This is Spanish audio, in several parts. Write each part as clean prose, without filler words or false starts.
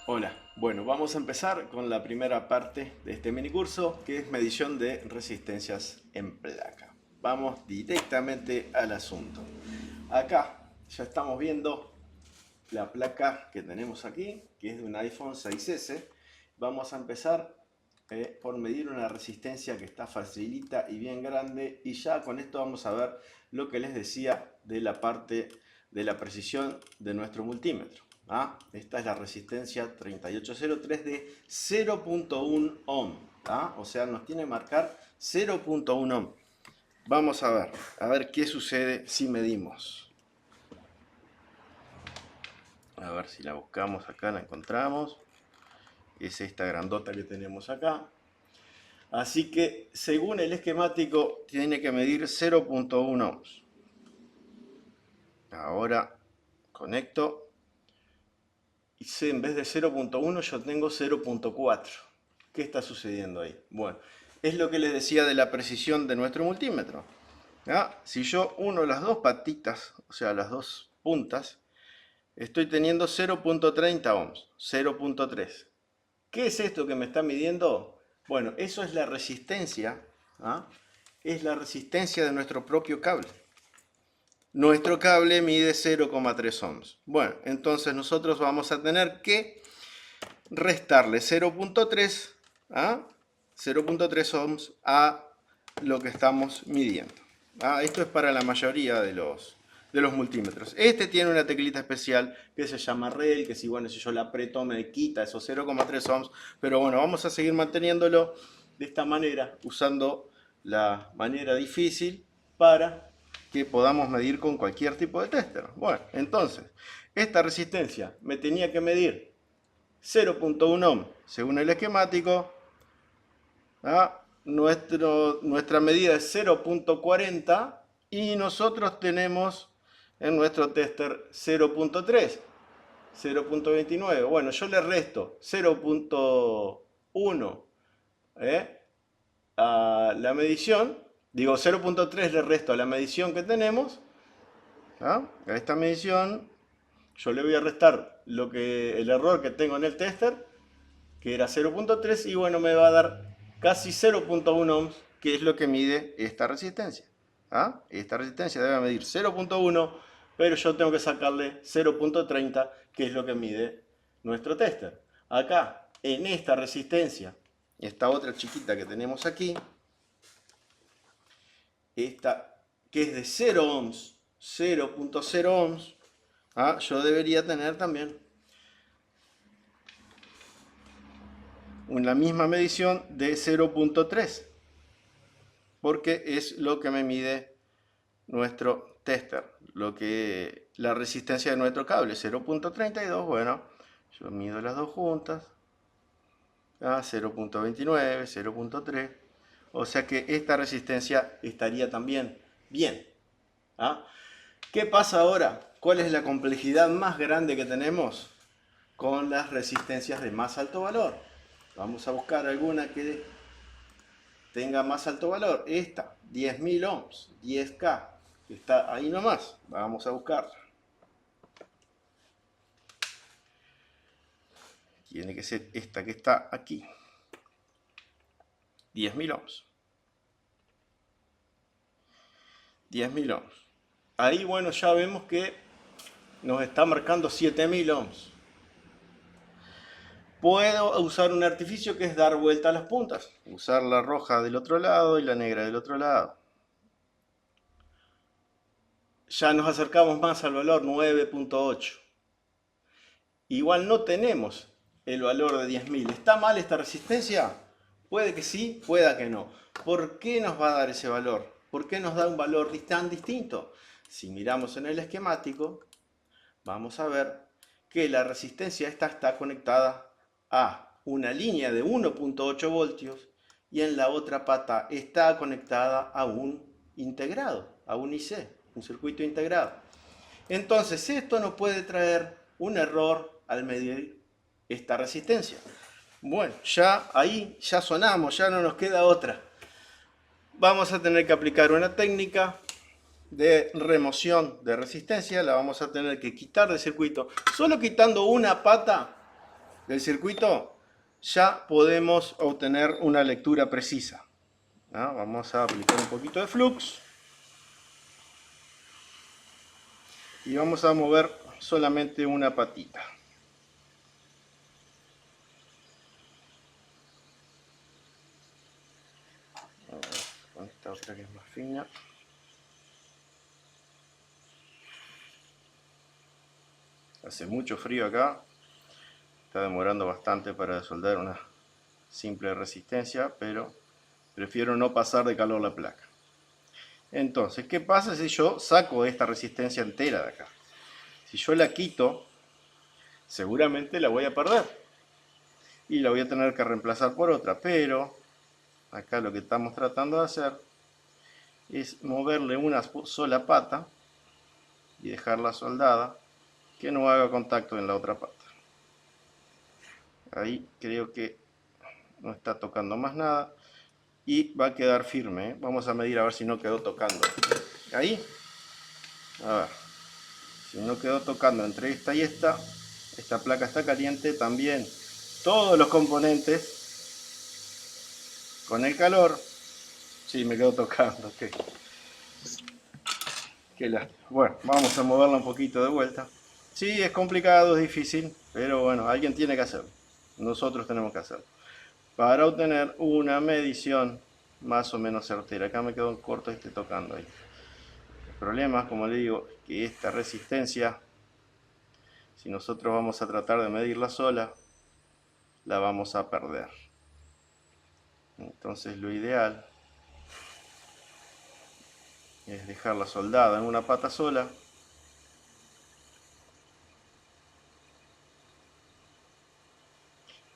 Hola, bueno, vamos a empezar con la primera parte de este mini curso, que es medición de resistencias en placa. Vamos directamente al asunto. Acá ya estamos viendo la placa que tenemos aquí, que es de un iPhone 6S. Vamos a empezar por medir una resistencia que está facilita y bien grande, y ya con esto vamos a ver lo que les decía de la parte de la precisión de nuestro multímetro. Esta es la resistencia 3803 de 0.1 ohm. O sea, nos tiene que marcar 0.1 ohm. Vamos a ver qué sucede si medimos. A ver si la buscamos acá, la encontramos. Es esta grandota que tenemos acá. Así que según el esquemático tiene que medir 0.1 ohms. Ahora conecto. Y en vez de 0.1 yo tengo 0.4. ¿Qué está sucediendo ahí? Bueno, es lo que les decía de la precisión de nuestro multímetro. Si yo uno las dos patitas, o sea las dos puntas, estoy teniendo 0.30 ohms, 0.3. ¿Qué es esto que me está midiendo? Bueno, eso es la resistencia, es la resistencia de nuestro propio cable. Nuestro cable mide 0,3 ohms. Bueno, entonces nosotros vamos a tener que restarle 0.3 0.3 ohms a lo que estamos midiendo. Esto es para la mayoría de los multímetros. Este tiene una teclita especial que se llama REL, que si yo la aprieto me quita esos 0,3 ohms, pero bueno, vamos a seguir manteniéndolo de esta manera, usando la manera difícil para que podamos medir con cualquier tipo de tester. Bueno, entonces, esta resistencia me tenía que medir 0.1 ohm según el esquemático. Nuestra medida es 0.40 y nosotros tenemos en nuestro tester 0.3, 0.29. Bueno, yo le resto 0.1 a la medición, digo 0.3 le resto a la medición que tenemos, a esta medición yo le voy a restar el error que tengo en el tester, que era 0.3, y bueno, me va a dar casi 0.1 ohms, que es lo que mide esta resistencia. Esta resistencia debe medir 0.1, pero yo tengo que sacarle 0.30, que es lo que mide nuestro tester. Acá, en esta resistencia, esta otra chiquita que tenemos aquí, esta que es de 0 ohms, 0.0 ohms, yo debería tener también la misma medición de 0.3, porque es lo que me mide nuestro tester, la resistencia de nuestro cable, 0.32. Bueno, yo mido las dos juntas, 0.29, 0.3, o sea que esta resistencia estaría también bien. ¿Qué pasa ahora? ¿Cuál es la complejidad más grande que tenemos con las resistencias de más alto valor? Vamos a buscar alguna que tenga más alto valor. Esta, 10.000 ohms, 10K, que está ahí nomás. Vamos a buscarla. Tiene que ser esta que está aquí. 10.000 ohms. 10.000 ohms. Ahí, bueno, ya vemos que nos está marcando 7.000 ohms. Puedo usar un artificio que es dar vuelta a las puntas. Usar la roja del otro lado y la negra del otro lado. Ya nos acercamos más al valor 9.8. Igual no tenemos el valor de 10.000. ¿Está mal esta resistencia? Puede que sí, pueda que no. ¿Por qué nos va a dar ese valor? ¿Por qué nos da un valor tan distinto? Si miramos en el esquemático, vamos a ver que la resistencia esta está conectada a una línea de 1.8 voltios y en la otra pata está conectada a un integrado, a un IC, un circuito integrado. Entonces esto nos puede traer un error al medir esta resistencia. Bueno, ya ahí ya sonamos, ya no nos queda otra. Vamos a tener que aplicar una técnica de remoción de resistencia la vamos a tener que quitar del circuito. Solo quitando una pata del circuito ya podemos obtener una lectura precisa. ¿No? Vamos a aplicar un poquito de flux y vamos a mover solamente una patita. Con esta otra que es más fina. Hace mucho frío acá. Está demorando bastante para soldar una simple resistencia, pero prefiero no pasar de calor la placa. Entonces, ¿qué pasa si yo saco esta resistencia entera de acá? Si yo la quito, seguramente la voy a perder. Y la voy a tener que reemplazar por otra. Pero, acá lo que estamos tratando de hacer es moverle una sola pata y dejarla soldada, que no haga contacto en la otra pata. Ahí creo que no está tocando más nada y va a quedar firme, ¿eh? Vamos a medir a ver si no quedó tocando. Ahí, a ver, si no quedó tocando entre esta y esta placa está caliente también. Todos los componentes con el calor, sí, me quedó tocando, ok. Qué lástima. Bueno, vamos a moverla un poquito de vuelta. Sí, es complicado, es difícil, pero bueno, alguien tiene que hacerlo. Nosotros tenemos que hacerlo para obtener una medición más o menos certera. Acá me quedó corto tocando ahí. El problema, como le digo, es que esta resistencia, si nosotros vamos a tratar de medirla sola, la vamos a perder. Entonces lo ideal es dejarla soldada en una pata sola.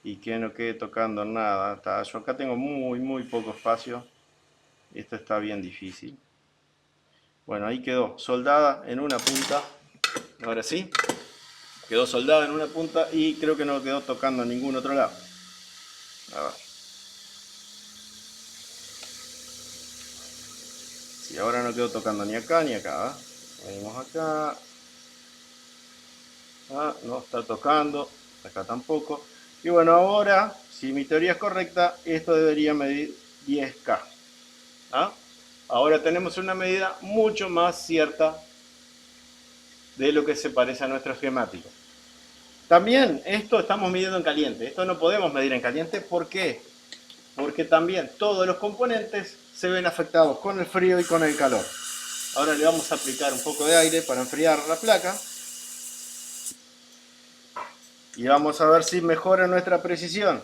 Y que no quede tocando nada. Yo acá tengo muy poco espacio. Esto está bien difícil. Bueno, ahí quedó soldada en una punta. Ahora sí. Quedó soldada en una punta y creo que no quedó tocando en ningún otro lado. A ver. Sí, ahora no quedó tocando ni acá ni acá. Venimos acá. Ah, no está tocando. Acá tampoco. Y bueno, ahora, si mi teoría es correcta, esto debería medir 10K. ¿Ah? Ahora tenemos una medida mucho más cierta de lo que se parece a nuestro esquemático. También esto estamos midiendo en caliente. Esto no podemos medir en caliente. ¿Por qué? Porque también todos los componentes se ven afectados con el frío y con el calor. Ahora le vamos a aplicar un poco de aire para enfriar la placa. Y vamos a ver si mejora nuestra precisión.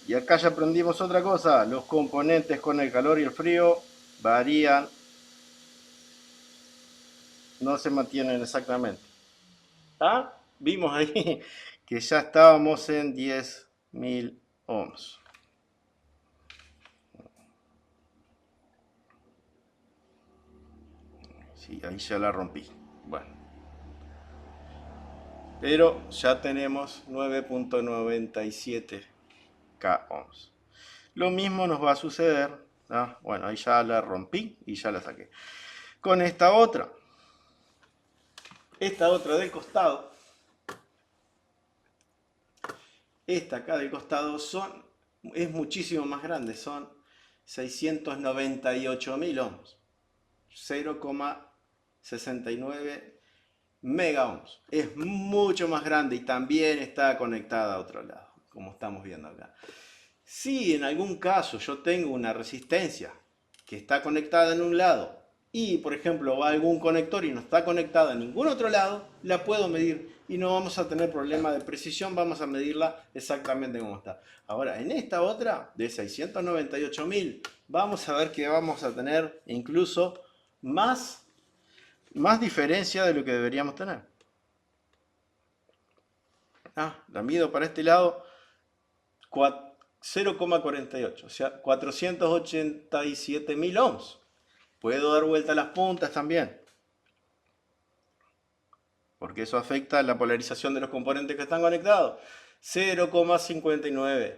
Y acá ya aprendimos otra cosa. Los componentes con el calor y el frío varían. No se mantienen exactamente. ¿Ah? Vimos ahí que ya estábamos en 10.000 ohms. Sí, ahí ya la rompí. Bueno. Pero ya tenemos 9.97K ohms. Lo mismo nos va a suceder. ¿Ah? Bueno, ahí ya la rompí y ya la saqué. Con esta otra. Esta otra del costado. Esta acá del costado es muchísimo más grande. Son 698.000 ohms. 0,69 mega ohms. Es mucho más grande y también está conectada a otro lado, como estamos viendo acá. Si en algún caso yo tengo una resistencia que está conectada en un lado y por ejemplo va algún conector y no está conectada en ningún otro lado, la puedo medir y no vamos a tener problema de precisión, vamos a medirla exactamente como está. Ahora en esta otra de 698.000 vamos a ver que vamos a tener incluso más diferencia de lo que deberíamos tener. La mido para este lado 0,48, o sea 487.000 ohms. Puedo dar vuelta a las puntas también, porque eso afecta la polarización de los componentes que están conectados. 0,59.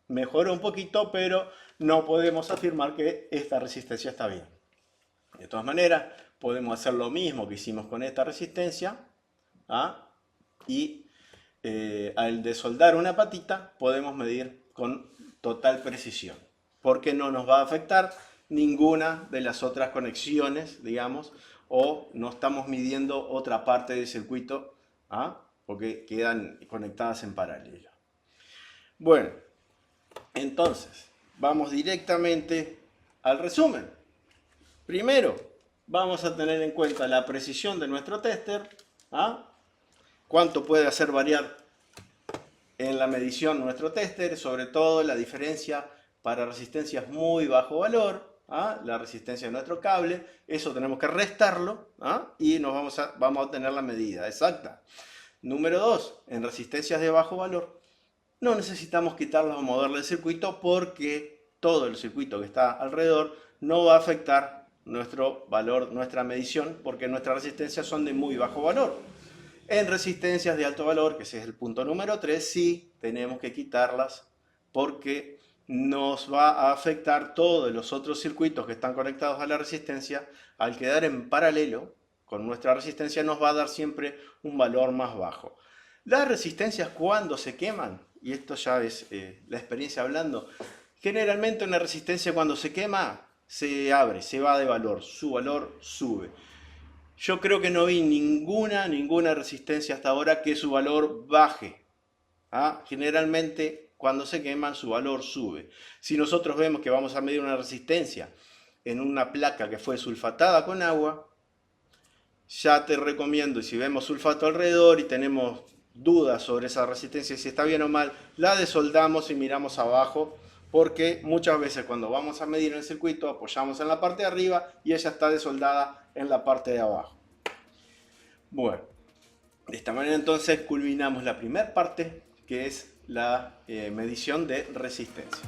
Mejora un poquito, pero no podemos afirmar que esta resistencia está bien. De todas maneras, podemos hacer lo mismo que hicimos con esta resistencia, ¿ah? Y al desoldar una patita podemos medir con total precisión, porque no nos va a afectar ninguna de las otras conexiones, digamos, o no estamos midiendo otra parte del circuito, ¿ah? Porque quedan conectadas en paralelo. Bueno, entonces, vamos directamente al resumen. Primero, vamos a tener en cuenta la precisión de nuestro tester, ¿ah? Cuánto puede hacer variar en la medición nuestro tester, sobre todo la diferencia para resistencias muy bajo valor, ¿ah? La resistencia de nuestro cable, eso tenemos que restarlo, ¿ah? Y vamos a obtener la medida exacta. Número 2, en resistencias de bajo valor, no necesitamos quitarlas o moverle el circuito porque todo el circuito que está alrededor no va a afectar nuestro valor, nuestra medición, porque nuestras resistencias son de muy bajo valor. En resistencias de alto valor, que ese es el punto número 3, sí tenemos que quitarlas porque nos va a afectar todos los otros circuitos que están conectados a la resistencia. Al quedar en paralelo con nuestra resistencia nos va a dar siempre un valor más bajo. Las resistencias cuando se queman, y esto ya es la experiencia hablando, generalmente una resistencia cuando se quema se abre, se va de valor, su valor sube. Yo creo que no vi ninguna resistencia hasta ahora que su valor baje. ¿Ah? Generalmente cuando se queman su valor sube. Si nosotros vemos que vamos a medir una resistencia en una placa que fue sulfatada con agua, ya te recomiendo, y si vemos sulfato alrededor y tenemos dudas sobre esa resistencia, si está bien o mal, la desoldamos y miramos abajo, porque muchas veces cuando vamos a medir en el circuito apoyamos en la parte de arriba y ella está desoldada en la parte de abajo. Bueno, de esta manera entonces culminamos la primera parte, que es la medición de resistencias.